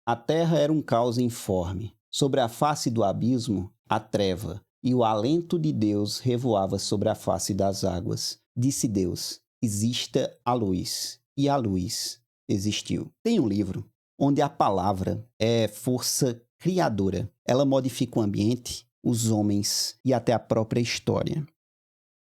A terra era um caos informe. Sobre a face do abismo, a treva, e o alento de Deus revoava sobre a face das águas. Disse Deus: exista a luz. E a luz existiu. Tem um livro onde a palavra é força criadora. Ela modifica o ambiente, os homens e até a própria história.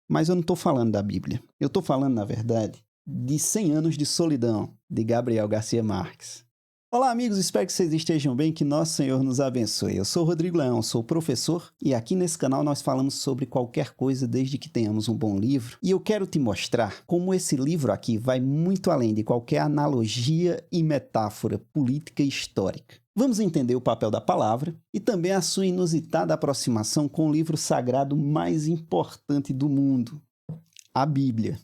Mas eu não estou falando da Bíblia. Eu estou falando, na verdade, de 100 Anos de Solidão, de Gabriel Garcia Marques. Olá, amigos, espero que vocês estejam bem, que nosso Senhor nos abençoe. Eu sou o Rodrigo Leão, sou professor e aqui nesse canal nós falamos sobre qualquer coisa desde que tenhamos um bom livro. E eu quero te mostrar como esse livro aqui vai muito além de qualquer analogia e metáfora política e histórica. Vamos entender o papel da palavra e também a sua inusitada aproximação com o livro sagrado mais importante do mundo, a Bíblia.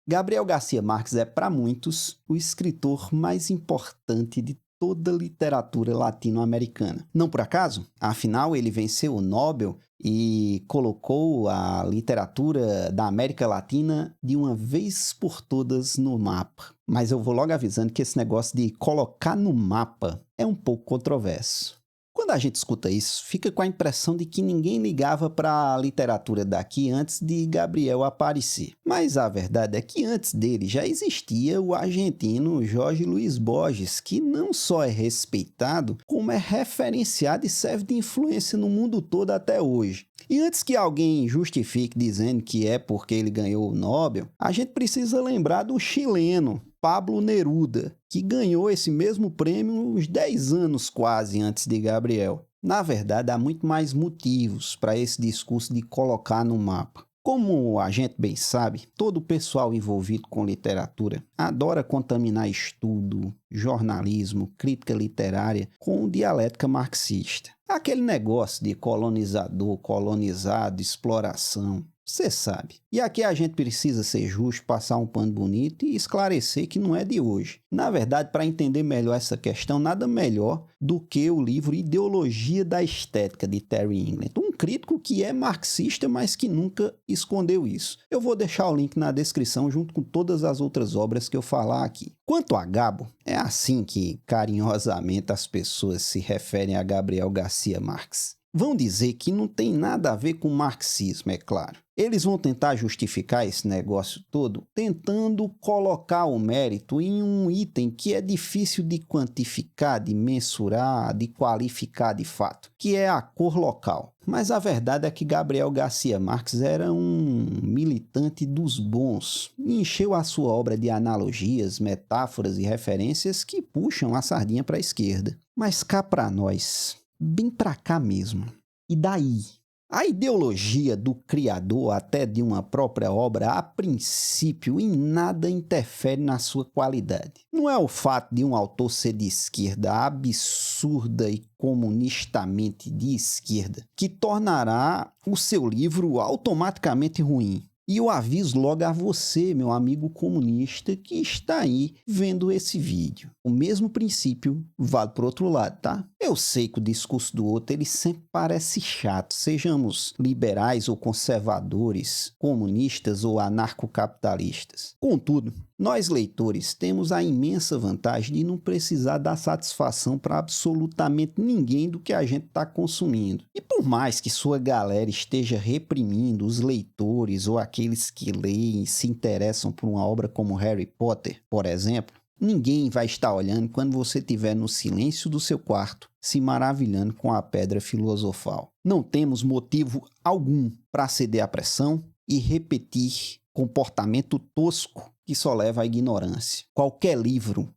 Gabriel Garcia Marques é, para muitos, o escritor mais importante de toda a literatura latino-americana. Não por acaso, afinal ele venceu o Nobel e colocou a literatura da América Latina de uma vez por todas no mapa. Mas eu vou logo avisando que esse negócio de colocar no mapa é um pouco controverso. Quando a gente escuta isso, fica com a impressão de que ninguém ligava para a literatura daqui antes de Gabriel aparecer. Mas a verdade é que antes dele já existia o argentino Jorge Luis Borges, que não só é respeitado, como é referenciado e serve de influência no mundo todo até hoje. E antes que alguém justifique dizendo que é porque ele ganhou o Nobel, a gente precisa lembrar do chileno Pablo Neruda, que ganhou esse mesmo prêmio uns 10 anos quase antes de Gabriel. Na verdade, há muito mais motivos para esse discurso de colocar no mapa. Como a gente bem sabe, todo o pessoal envolvido com literatura adora contaminar estudo, jornalismo, crítica literária com dialética marxista. Aquele negócio de colonizador, colonizado, exploração. Você sabe. E aqui a gente precisa ser justo, passar um pano bonito e esclarecer que não é de hoje. Na verdade, para entender melhor essa questão, nada melhor do que o livro Ideologia da Estética, de Terry England. Um crítico que é marxista, mas que nunca escondeu isso. Eu vou deixar o link na descrição junto com todas as outras obras que eu falar aqui. Quanto a Gabo, é assim que carinhosamente as pessoas se referem a Gabriel Garcia Marques. Vão dizer que não tem nada a ver com marxismo, é claro. Eles vão tentar justificar esse negócio todo tentando colocar o mérito em um item que é difícil de quantificar, de mensurar, de qualificar de fato, que é a cor local. Mas a verdade é que Gabriel Garcia Marques era um militante dos bons e encheu a sua obra de analogias, metáforas e referências que puxam a sardinha para a esquerda. Mas cá para nós, bem para cá mesmo. E daí? A ideologia do criador até de uma própria obra, a princípio, em nada interfere na sua qualidade. Não é o fato de um autor ser de esquerda, absurda e comunistamente de esquerda, que tornará o seu livro automaticamente ruim. E eu aviso logo a você, meu amigo comunista, que está aí vendo esse vídeo. O mesmo princípio vale para o outro lado, tá? Eu sei que o discurso do outro ele sempre parece chato, sejamos liberais ou conservadores, comunistas ou anarcocapitalistas. Contudo, nós leitores temos a imensa vantagem de não precisar dar satisfação para absolutamente ninguém do que a gente está consumindo. E por mais que sua galera esteja reprimindo os leitores ou aqueles que leem e se interessam por uma obra como Harry Potter, por exemplo, ninguém vai estar olhando quando você estiver no silêncio do seu quarto, se maravilhando com a pedra filosofal. Não temos motivo algum para ceder à pressão e repetir comportamento tosco que só leva à ignorância. Qualquer livro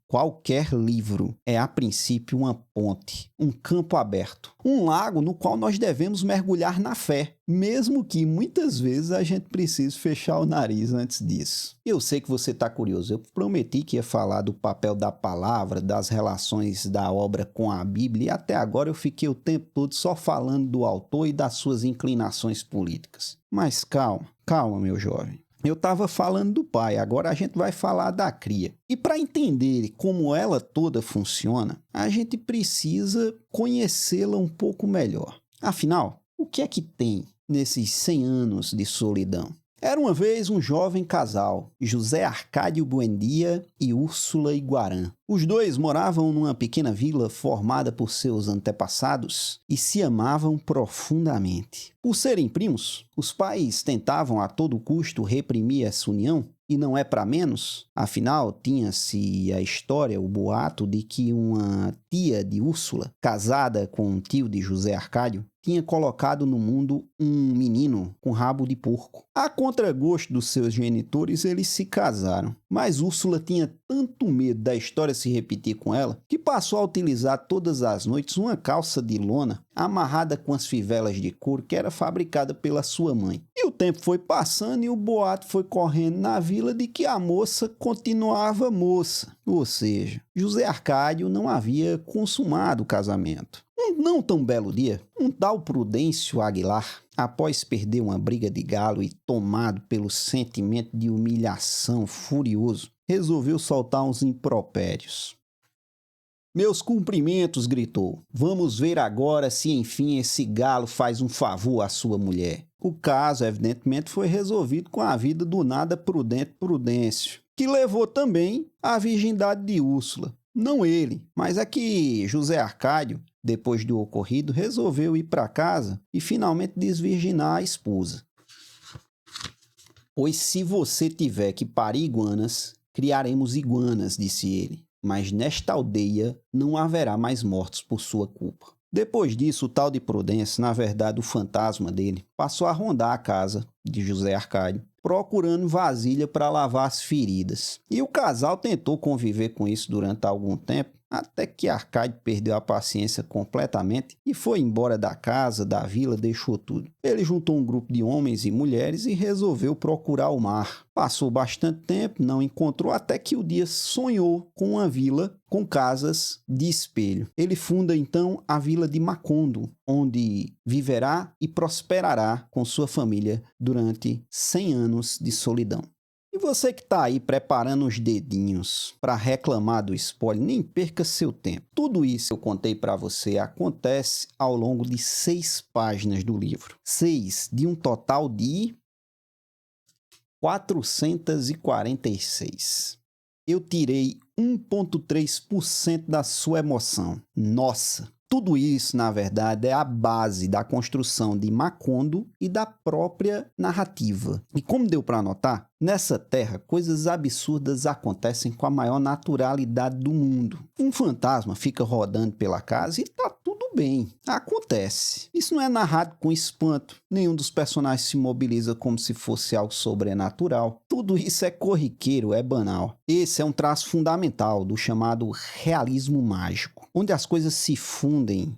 é a princípio uma ponte, um campo aberto, um lago no qual nós devemos mergulhar na fé, mesmo que muitas vezes a gente precise fechar o nariz antes disso. Eu sei que você está curioso, eu prometi que ia falar do papel da palavra, das relações da obra com a Bíblia e até agora eu fiquei o tempo todo só falando do autor e das suas inclinações políticas. Mas calma, meu jovem. Eu estava falando do pai, agora a gente vai falar da cria. E para entender como ela toda funciona, a gente precisa conhecê-la um pouco melhor. Afinal, o que é que tem nesses 100 anos de solidão? Era uma vez um jovem casal, José Arcádio Buendia e Úrsula Iguarã. Os dois moravam numa pequena vila formada por seus antepassados e se amavam profundamente. Por serem primos, os pais tentavam a todo custo reprimir essa união, e não é para menos, afinal tinha-se a história, o boato de que uma tia de Úrsula, casada com um tio de José Arcádio, tinha colocado no mundo um menino com rabo de porco. A contragosto dos seus genitores, eles se casaram. Mas Úrsula tinha tanto medo da história se repetir com ela, que passou a utilizar todas as noites uma calça de lona amarrada com as fivelas de couro que era fabricada pela sua mãe. E o tempo foi passando e o boato foi correndo na vila de que a moça continuava moça. Ou seja, José Arcádio não havia consumado o casamento. Um não tão belo dia, um tal Prudêncio Aguilar, após perder uma briga de galo e tomado pelo sentimento de humilhação furioso, resolveu soltar uns impropérios. "Meus cumprimentos", gritou. "Vamos ver agora se enfim esse galo faz um favor à sua mulher." O caso, evidentemente, foi resolvido com a vida do nada prudente Prudêncio, que levou também a virgindade de Úrsula. Não ele, mas é que José Arcádio, depois do ocorrido, resolveu ir para casa e finalmente desvirginar a esposa. "Pois se você tiver que parir iguanas, criaremos iguanas", disse ele. "Mas nesta aldeia não haverá mais mortos por sua culpa." Depois disso, o tal de Prudêncio, na verdade o fantasma dele, passou a rondar a casa de José Arcádio, procurando vasilha para lavar as feridas. E o casal tentou conviver com isso durante algum tempo, até que Arcádio perdeu a paciência completamente e foi embora da casa, da vila, deixou tudo. Ele juntou um grupo de homens e mulheres e resolveu procurar o mar. Passou bastante tempo, não encontrou, até que o dia sonhou com uma vila com casas de espelho. Ele funda então a vila de Macondo, onde viverá e prosperará com sua família durante 100 anos de solidão. E você que está aí preparando os dedinhos para reclamar do spoiler, nem perca seu tempo. Tudo isso que eu contei para você acontece ao longo de 6 páginas do livro. 6 de um total de 446. Eu tirei 1,3% da sua emoção. Nossa! Tudo isso, na verdade, é a base da construção de Macondo e da própria narrativa. E como deu para notar, nessa terra, coisas absurdas acontecem com a maior naturalidade do mundo. Um fantasma fica rodando pela casa e tá tudo bem. Acontece. Isso não é narrado com espanto. Nenhum dos personagens se mobiliza como se fosse algo sobrenatural. Tudo isso é corriqueiro, é banal. Esse é um traço fundamental do chamado realismo mágico, onde as coisas se fundem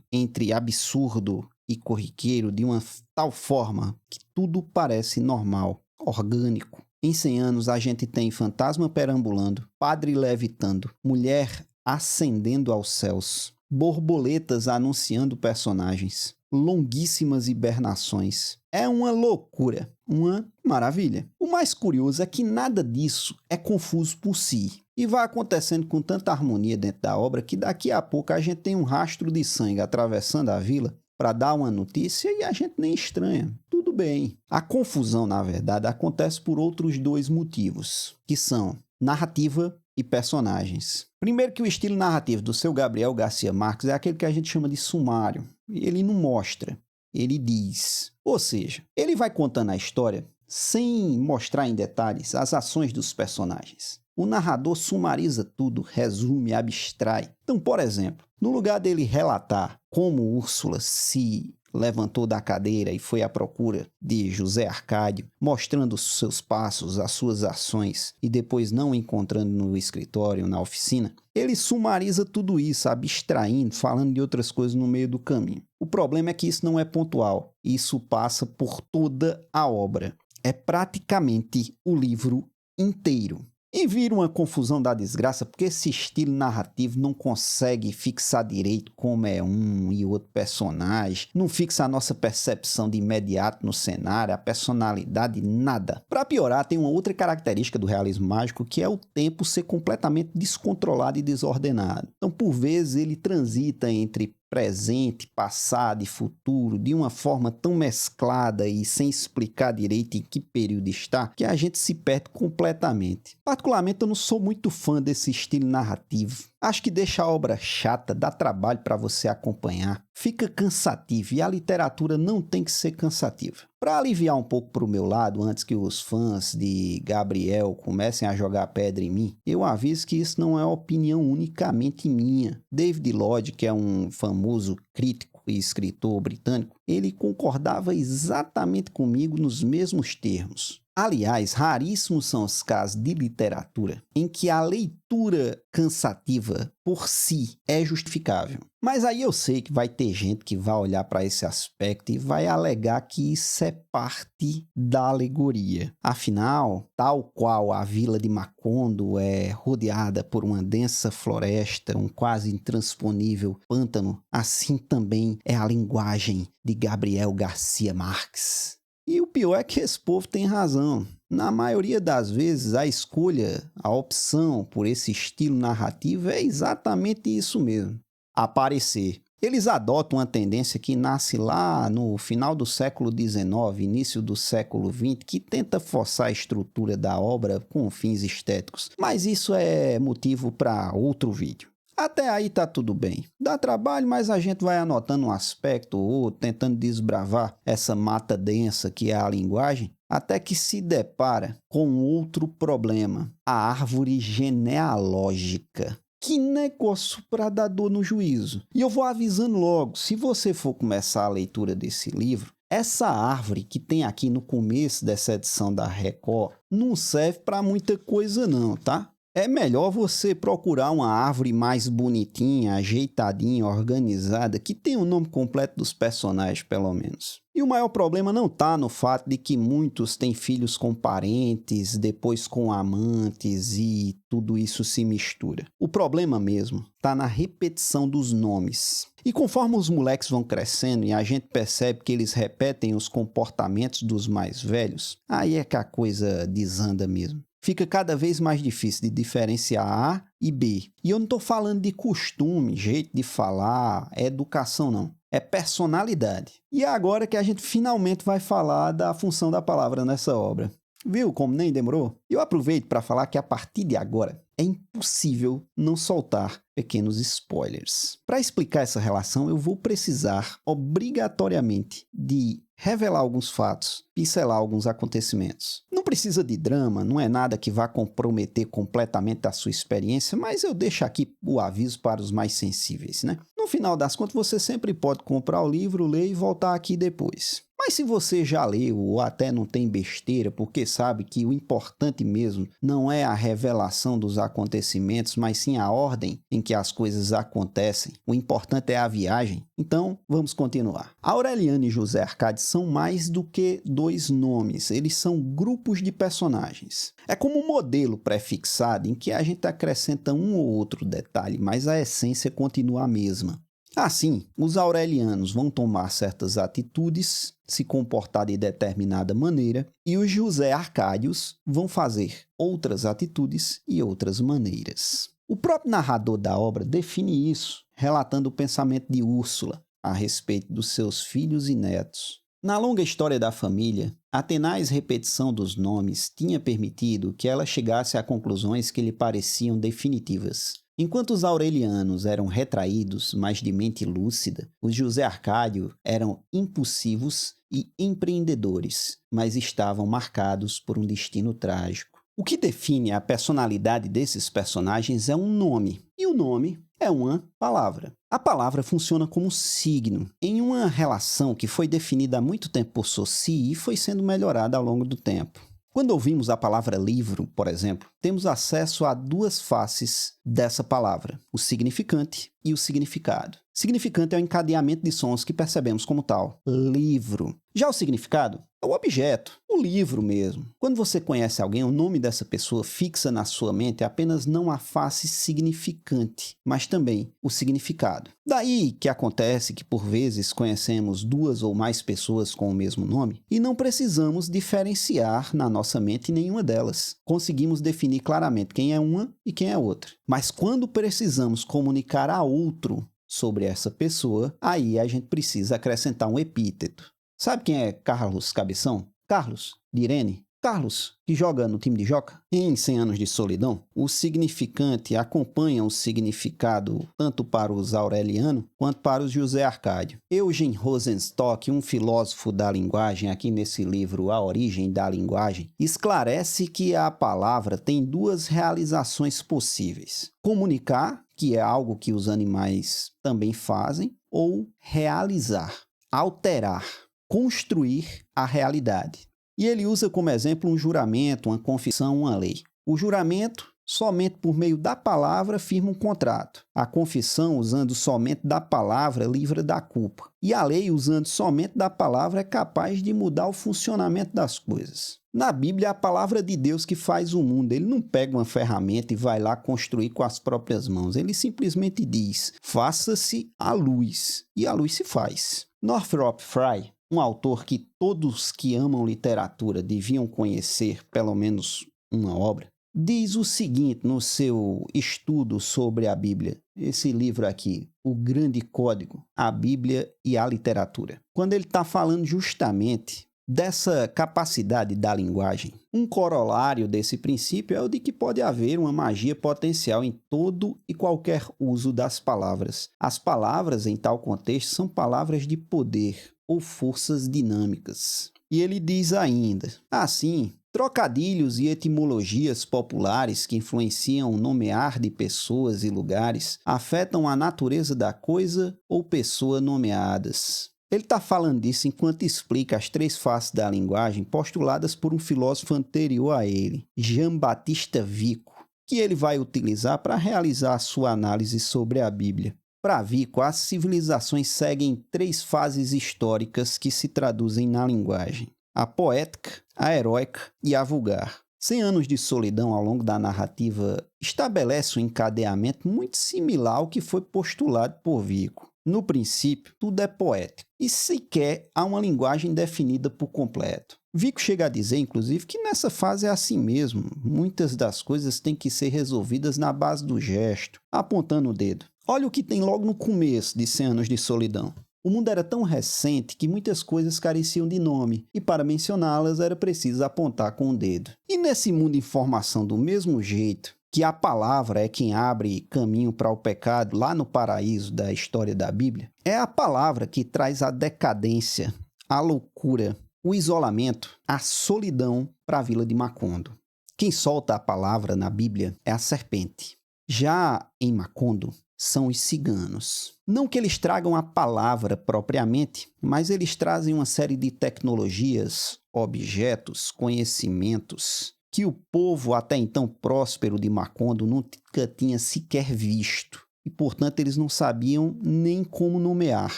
entre absurdo e corriqueiro de uma tal forma que tudo parece normal, orgânico. Em 100 anos a gente tem fantasma perambulando, padre levitando, mulher ascendendo aos céus, borboletas anunciando personagens, longuíssimas hibernações. É uma loucura, uma maravilha. O mais curioso é que nada disso é confuso por si. E vai acontecendo com tanta harmonia dentro da obra que daqui a pouco a gente tem um rastro de sangue atravessando a vila para dar uma notícia e a gente nem estranha. Tudo bem. A confusão, na verdade, acontece por outros 2 motivos, que são narrativa e personagens. Primeiro que o estilo narrativo do seu Gabriel Garcia Marques é aquele que a gente chama de sumário. Ele não mostra, ele diz. Ou seja, ele vai contando a história sem mostrar em detalhes as ações dos personagens. O narrador sumariza tudo, resume, abstrai. Então, por exemplo, no lugar dele relatar como Úrsula se levantou da cadeira e foi à procura de José Arcádio, mostrando os seus passos, as suas ações, e depois não encontrando no escritório, na oficina, ele sumariza tudo isso, abstraindo, falando de outras coisas no meio do caminho. O problema é que isso não é pontual. Isso passa por toda a obra. É praticamente o livro inteiro. E vira uma confusão da desgraça, porque esse estilo narrativo não consegue fixar direito como é um e outro personagem, não fixa a nossa percepção de imediato no cenário, a personalidade, nada. Para piorar, tem uma outra característica do realismo mágico, que é o tempo ser completamente descontrolado e desordenado. Então, por vezes, ele transita entre presente, passado e futuro de uma forma tão mesclada e sem explicar direito em que período está, que a gente se perde completamente. Particularmente, eu não sou muito fã desse estilo narrativo. Acho que deixa a obra chata, dá trabalho para você acompanhar, fica cansativo e a literatura não tem que ser cansativa. Para aliviar um pouco para o meu lado, antes que os fãs de Gabriel comecem a jogar pedra em mim, eu aviso que isso não é opinião unicamente minha. David Lloyd, que é um famoso crítico e escritor britânico, ele concordava exatamente comigo nos mesmos termos. Aliás, raríssimos são os casos de literatura em que a leitura cansativa por si é justificável. Mas aí eu sei que vai ter gente que vai olhar para esse aspecto e vai alegar que isso é parte da alegoria. Afinal, tal qual a vila de Macondo é rodeada por uma densa floresta, um quase intransponível pântano, assim também é a linguagem de Gabriel Garcia Marques. E o pior é que esse povo tem razão. Na maioria das vezes, a escolha, a opção por esse estilo narrativo é exatamente isso mesmo: aparecer. Eles adotam uma tendência que nasce lá no final do século XIX, início do século XX, que tenta forçar a estrutura da obra com fins estéticos. Mas isso é motivo para outro vídeo. Até aí tá tudo bem. Dá trabalho, mas a gente vai anotando um aspecto ou tentando desbravar essa mata densa que é a linguagem, até que se depara com outro problema: a árvore genealógica. Que negócio para dar dor no juízo. E eu vou avisando logo, se você for começar a leitura desse livro, essa árvore que tem aqui no começo dessa edição da Record não serve para muita coisa não, tá? É melhor você procurar uma árvore mais bonitinha, ajeitadinha, organizada, que tenha o nome completo dos personagens, pelo menos. E o maior problema não está no fato de que muitos têm filhos com parentes, depois com amantes e tudo isso se mistura. O problema mesmo está na repetição dos nomes. E conforme os moleques vão crescendo e a gente percebe que eles repetem os comportamentos dos mais velhos, aí é que a coisa desanda mesmo. Fica cada vez mais difícil de diferenciar A e B. E eu não estou falando de costume, jeito de falar, educação não. É personalidade. E é agora que a gente finalmente vai falar da função da palavra nessa obra. Viu como nem demorou? Eu aproveito para falar que a partir de agora é impossível não soltar pequenos spoilers. Para explicar essa relação, eu vou precisar obrigatoriamente de revelar alguns fatos, pincelar alguns acontecimentos. Não precisa de drama, não é nada que vá comprometer completamente a sua experiência, mas eu deixo aqui o aviso para os mais sensíveis, né? No final das contas, você sempre pode comprar o livro, ler e voltar aqui depois. Mas se você já leu ou até não tem besteira, porque sabe que o importante mesmo não é a revelação dos acontecimentos, mas sim a ordem em que as coisas acontecem, o importante é a viagem, então vamos continuar. Aureliano e José Arcade são mais do que dois nomes, eles são grupos de personagens. É como um modelo pré-fixado em que a gente acrescenta um ou outro detalhe, mas a essência continua a mesma. Assim, os aurelianos vão tomar certas atitudes, se comportar de determinada maneira, e os José Arcádios vão fazer outras atitudes e outras maneiras. O próprio narrador da obra define isso, relatando o pensamento de Úrsula a respeito dos seus filhos e netos. Na longa história da família, a tenaz repetição dos nomes tinha permitido que ela chegasse a conclusões que lhe pareciam definitivas. Enquanto os aurelianos eram retraídos, mas de mente lúcida, os José Arcádio eram impulsivos e empreendedores, mas estavam marcados por um destino trágico. O que define a personalidade desses personagens é um nome, e o nome é uma palavra. A palavra funciona como signo, em uma relação que foi definida há muito tempo por Saussure e foi sendo melhorada ao longo do tempo. Quando ouvimos a palavra livro, por exemplo, temos acesso a duas faces dessa palavra, o significante e o significado. Significante é o encadeamento de sons que percebemos como tal, livro. Já o significado é o objeto, o livro mesmo. Quando você conhece alguém, o nome dessa pessoa fixa na sua mente apenas não a face significante, mas também o significado. Daí que acontece que por vezes conhecemos duas ou mais pessoas com o mesmo nome e não precisamos diferenciar na nossa mente nenhuma delas. Conseguimos definir claramente quem é uma e quem é outra. Mas quando precisamos comunicar a outro sobre essa pessoa, aí a gente precisa acrescentar um epíteto. Sabe quem é Carlos Cabeção? Carlos, de Irene? Carlos, que joga no time de Joca, em 100 Anos de Solidão, o significante acompanha o significado tanto para os Aureliano quanto para os José Arcádio. Eugen Rosenstock, um filósofo da linguagem, aqui nesse livro A Origem da Linguagem, esclarece que a palavra tem duas realizações possíveis: comunicar, que é algo que os animais também fazem, ou realizar, alterar, construir a realidade. E ele usa como exemplo um juramento, uma confissão, uma lei. O juramento, somente por meio da palavra, firma um contrato. A confissão, usando somente da palavra, livra da culpa. E a lei, usando somente da palavra, é capaz de mudar o funcionamento das coisas. Na Bíblia, é a palavra de Deus que faz o mundo. Ele não pega uma ferramenta e vai lá construir com as próprias mãos. Ele simplesmente diz: faça-se a luz. E a luz se faz. Northrop Frye, um autor que todos que amam literatura deviam conhecer pelo menos uma obra, diz o seguinte no seu estudo sobre a Bíblia, esse livro aqui, O Grande Código, a Bíblia e a Literatura. Quando ele está falando justamente dessa capacidade da linguagem, um corolário desse princípio é o de que pode haver uma magia potencial em todo e qualquer uso das palavras. As palavras, em tal contexto, são palavras de poder ou forças dinâmicas. E ele diz ainda, assim, trocadilhos e etimologias populares que influenciam o nomear de pessoas e lugares afetam a natureza da coisa ou pessoa nomeadas. Ele está falando disso enquanto explica as três faces da linguagem postuladas por um filósofo anterior a ele, Jean-Baptiste Vico, que ele vai utilizar para realizar a sua análise sobre a Bíblia. Para Vico, as civilizações seguem três fases históricas que se traduzem na linguagem: a poética, a heróica e a vulgar. 100 Anos de Solidão, ao longo da narrativa, estabelece um encadeamento muito similar ao que foi postulado por Vico. No princípio, tudo é poético e sequer há uma linguagem definida por completo. Vico chega a dizer, inclusive, que nessa fase é assim mesmo. Muitas das coisas têm que ser resolvidas na base do gesto, apontando o dedo. Olha o que tem logo no começo de 100 Anos de Solidão. O mundo era tão recente que muitas coisas careciam de nome, e para mencioná-las era preciso apontar com o dedo. E nesse mundo de informação, do mesmo jeito que a palavra é quem abre caminho para o pecado lá no paraíso da história da Bíblia, é a palavra que traz a decadência, a loucura, o isolamento, a solidão para a vila de Macondo. Quem solta a palavra na Bíblia é a serpente. Já em Macondo, são os ciganos. Não que eles tragam a palavra propriamente, mas eles trazem uma série de tecnologias, objetos, conhecimentos que o povo até então próspero de Macondo nunca tinha sequer visto e, portanto, eles não sabiam nem como nomear.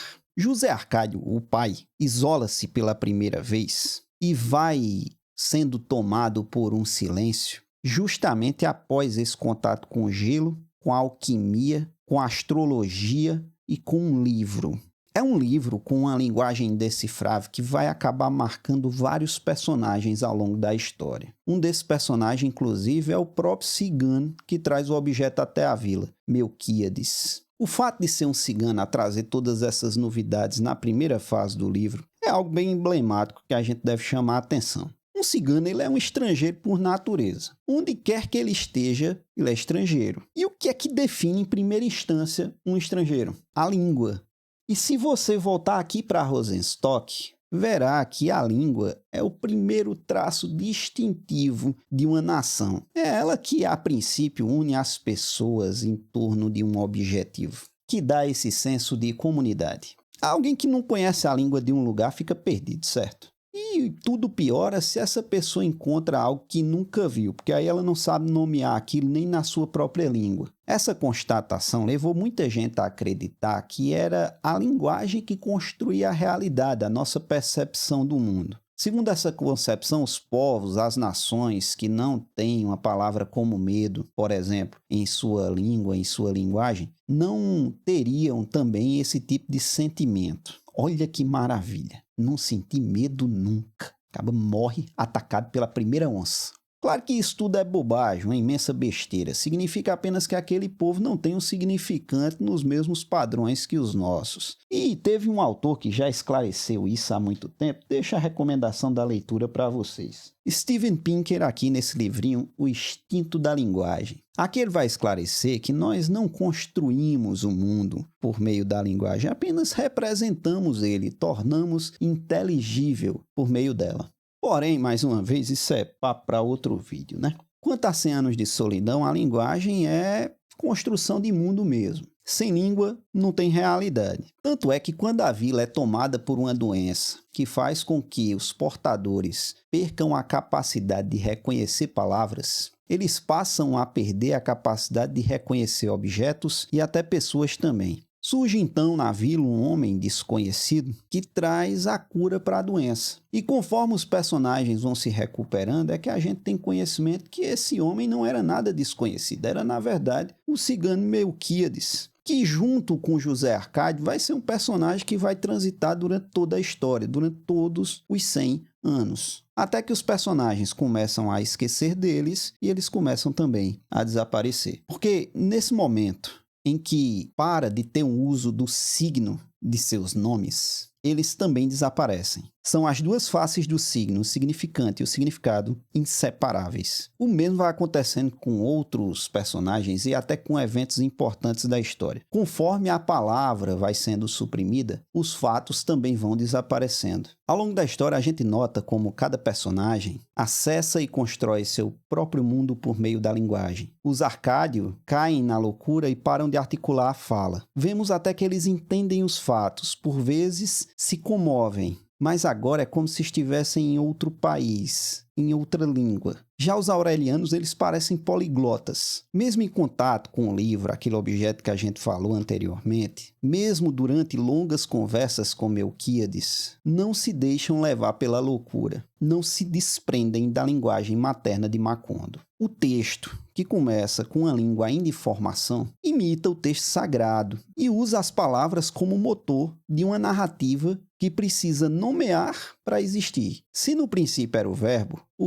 José Arcádio, o pai, isola-se pela primeira vez e vai sendo tomado por um silêncio justamente após esse contato com o gelo, com a alquimia, com a astrologia e com um livro. É um livro com uma linguagem indecifrável que vai acabar marcando vários personagens ao longo da história. Um desses personagens, inclusive, é o próprio cigano que traz o objeto até a vila, Melquíades. O fato de ser um cigano a trazer todas essas novidades na primeira fase do livro é algo bem emblemático que a gente deve chamar a atenção. Um cigano ele é um estrangeiro por natureza. Onde quer que ele esteja, ele é estrangeiro. E o que é que define, em primeira instância, um estrangeiro? A língua. E se você voltar aqui para Rosenstock, verá que a língua é o primeiro traço distintivo de uma nação. É ela que, a princípio, une as pessoas em torno de um objetivo, que dá esse senso de comunidade. Alguém que não conhece a língua de um lugar fica perdido, certo? E tudo piora se essa pessoa encontra algo que nunca viu, porque aí ela não sabe nomear aquilo nem na sua própria língua. Essa constatação levou muita gente a acreditar que era a linguagem que construía a realidade, a nossa percepção do mundo. Segundo essa concepção, os povos, as nações que não têm uma palavra como medo, por exemplo, em sua língua, em sua linguagem, não teriam também esse tipo de sentimento. Olha que maravilha! Não senti medo nunca. Acaba morre atacado pela primeira onça. Claro que isso tudo é bobagem, uma imensa besteira. Significa apenas que aquele povo não tem um significante nos mesmos padrões que os nossos. E teve um autor que já esclareceu isso há muito tempo. Deixa a recomendação da leitura para vocês. Steven Pinker aqui nesse livrinho, O Instinto da Linguagem. Aqui ele vai esclarecer que nós não construímos o mundo por meio da linguagem, apenas representamos ele, tornamos inteligível por meio dela. Porém, mais uma vez, isso é papo para outro vídeo, né? Quanto a 100 anos de solidão, a linguagem é construção de mundo mesmo. Sem língua, não tem realidade. Tanto é que quando a vila é tomada por uma doença que faz com que os portadores percam a capacidade de reconhecer palavras, eles passam a perder a capacidade de reconhecer objetos e até pessoas também. Surge então na vila um homem desconhecido que traz a cura para a doença. E conforme os personagens vão se recuperando, é que a gente tem conhecimento que esse homem não era nada desconhecido, era na verdade o cigano Melquíades, que junto com José Arcádio vai ser um personagem que vai transitar durante toda a história, durante todos os 100 anos. Até que os personagens começam a esquecer deles e eles começam também a desaparecer. Porque nesse momento em que para de ter um uso do signo de seus nomes, eles também desaparecem. São as duas faces do signo, o significante e o significado, inseparáveis. O mesmo vai acontecendo com outros personagens e até com eventos importantes da história. Conforme a palavra vai sendo suprimida, os fatos também vão desaparecendo. Ao longo da história, a gente nota como cada personagem acessa e constrói seu próprio mundo por meio da linguagem. Os Arcádio caem na loucura e param de articular a fala. Vemos até que eles entendem os fatos, por vezes se comovem, mas agora é como se estivessem em outro país, em outra língua. Já os aurelianos, eles parecem poliglotas. Mesmo em contato com o livro, aquele objeto que a gente falou anteriormente, mesmo durante longas conversas com Melquíades, não se deixam levar pela loucura, não se desprendem da linguagem materna de Macondo. O texto, que começa com uma língua ainda em formação, imita o texto sagrado e usa as palavras como motor de uma narrativa que precisa nomear para existir. Se no princípio era o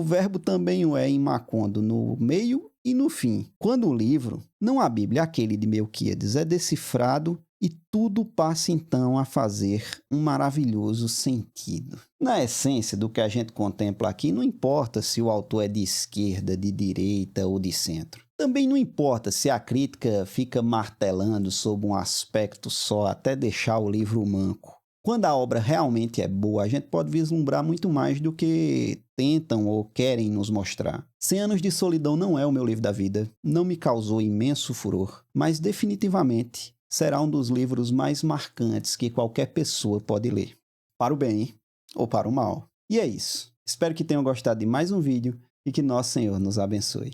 verbo também o é em Macondo no meio e no fim. Quando o livro, não a Bíblia, aquele de Melquíades, é decifrado e tudo passa então a fazer um maravilhoso sentido. Na essência do que a gente contempla aqui, não importa se o autor é de esquerda, de direita ou de centro. Também não importa se a crítica fica martelando sob um aspecto só até deixar o livro manco. Quando a obra realmente é boa, a gente pode vislumbrar muito mais do que tentam ou querem nos mostrar. 100 Anos de Solidão não é o meu livro da vida, não me causou imenso furor, mas definitivamente será um dos livros mais marcantes que qualquer pessoa pode ler. Para o bem ou para o mal. E é isso. Espero que tenham gostado de mais um vídeo e que nosso Senhor nos abençoe.